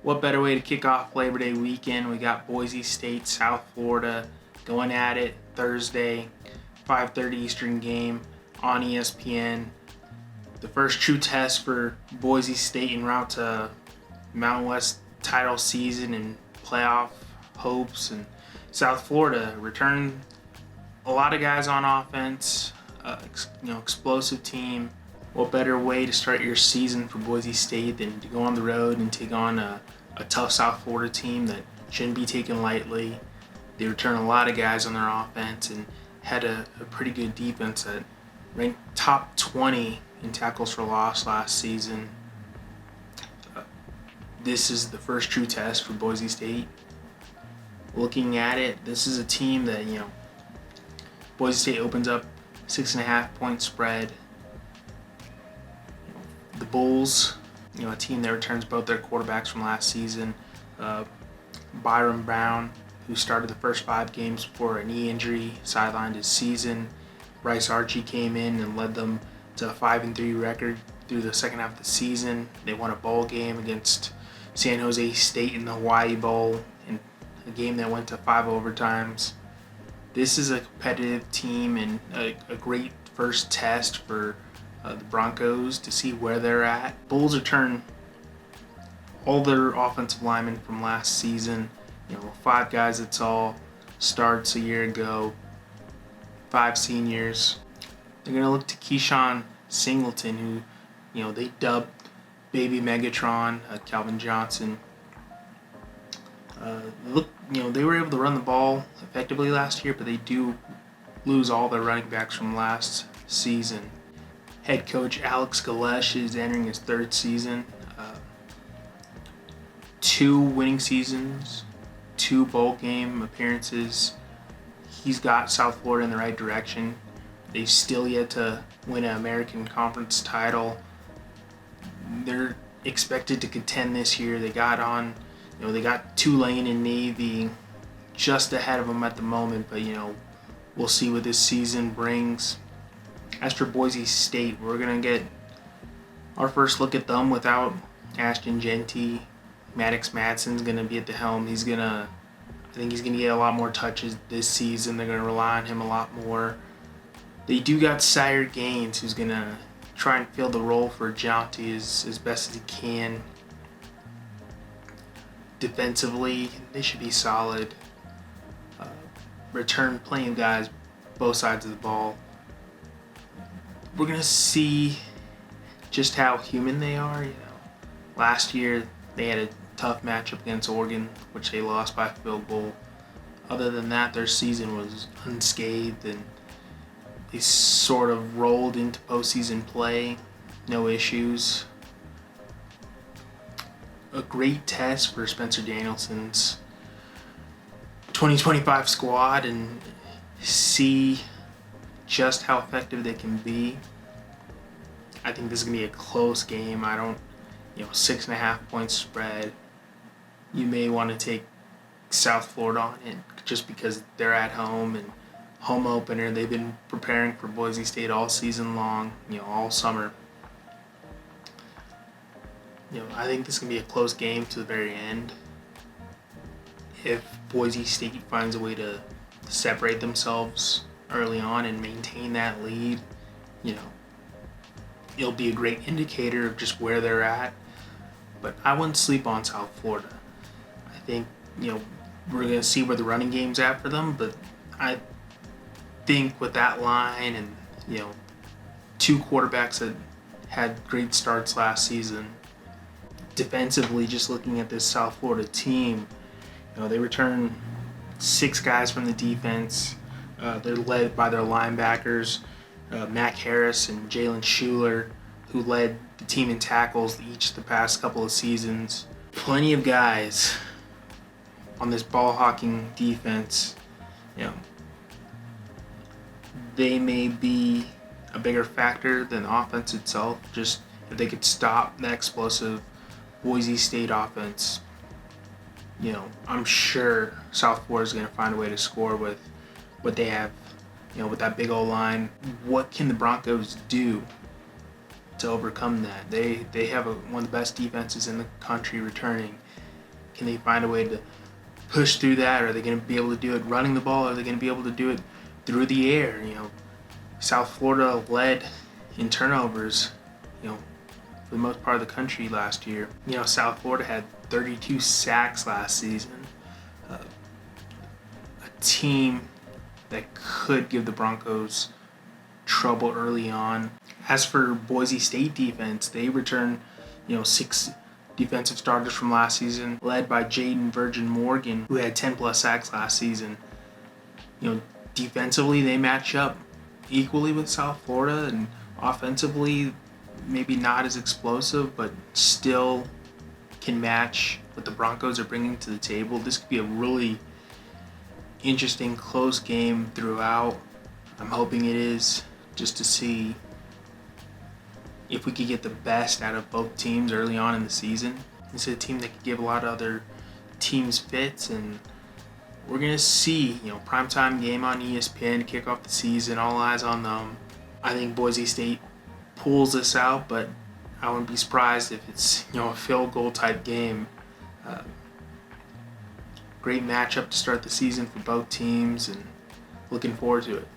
What better way to kick off Labor Day weekend? We got Boise State, South Florida going at it Thursday, 5:30 Eastern game on ESPN. The first true test for Boise State en route to Mountain West title season and playoff hopes. And South Florida return a lot of guys on offense, explosive team. What better way to start your season for Boise State than to go on the road and take on a tough South Florida team that shouldn't be taken lightly. They return a lot of guys on their offense and had a pretty good defense that ranked top 20 in tackles for loss last season. This is the first true test for Boise State. Looking at it, this is a team that, Boise State opens up 6.5 point spread. The Bulls, a team that returns both their quarterbacks from last season. Byron Brown, who started the first 5 games before a knee injury, sidelined his season. Bryce Archie came in and led them to a 5-3 record through the second half of the season. They won a bowl game against San Jose State in the Hawaii Bowl, in a game that went to 5 overtimes. This is a competitive team and a great first test for the Broncos to see where they're at. Bulls return all their offensive linemen from last season. 5 guys that saw starts a year ago, 5 seniors. They're going to look to Keyshawn Singleton, who, they dubbed Baby Megatron, Calvin Johnson. They were able to run the ball effectively last year, but they do lose all their running backs from last season. Head coach Alex Galesh is entering his 3rd season. 2 winning seasons, 2 bowl game appearances. He's got South Florida in the right direction. They've still yet to win an American Conference title. They're expected to contend this year. They got Tulane and Navy just ahead of them at the moment, but we'll see what this season brings. As for Boise State, we're going to get our first look at them without Ashton Jeanty. Maddox Madsen's going to be at the helm. I think he's going to get a lot more touches this season. They're going to rely on him a lot more. They do got Sire Gaines, who's going to try and fill the role for Jeanty as best as he can. Defensively, they should be solid. Return plenty of guys both sides of the ball. We're going to see just how human they are. Last year they had a tough matchup against Oregon, which they lost by a field goal. Other than that, their season was unscathed, and they sort of rolled into postseason play. No issues. A great test for Spencer Danielson's 2025 squad and see just how effective they can be. I think this is going to be a close game. 6.5 point spread. You may want to take South Florida on it just because they're at home and home opener. They've been preparing for Boise State all season long, all summer. I think this is going to be a close game to the very end. If Boise State finds a way to separate themselves early on and maintain that lead, it'll be a great indicator of just where they're at. But I wouldn't sleep on South Florida. I think, we're going to see where the running game's at for them, but I think with that line and, 2 quarterbacks that had great starts last season, defensively, just looking at this South Florida team, they return 6 guys from the defense. They're led by their linebackers, Mac Harris and Jalen Schuler, who led the team in tackles each the past couple of seasons. Plenty of guys on this ball-hawking defense. They may be a bigger factor than the offense itself, just if they could stop the explosive Boise State offense. I'm sure South Florida is going to find a way to score with what they have, with that big old line. What can the Broncos do to overcome that? They have one of the best defenses in the country returning, Can they find a way to push through that? Are they going to be able to do it running the ball? Are they going to be able to do it through the air? South Florida led in turnovers, for the most part of the country last year. South Florida had 32 sacks last season. A team that could give the Broncos trouble early on. As for Boise State defense, they returned, 6 defensive starters from last season, led by Jaden Virgin Morgan, who had 10 plus sacks last season. Defensively, they match up equally with South Florida, and offensively, maybe not as explosive, but still can match what the Broncos are bringing to the table. This could be a really interesting, close game throughout. I'm hoping it is, just to see if we could get the best out of both teams early on in the season. It's a team that could give a lot of other teams fits, and we're going to see, primetime game on ESPN to kick off the season, all eyes on them. I think Boise State pulls this out, but I wouldn't be surprised if it's, a field goal type game. Great matchup to start the season for both teams, and looking forward to it.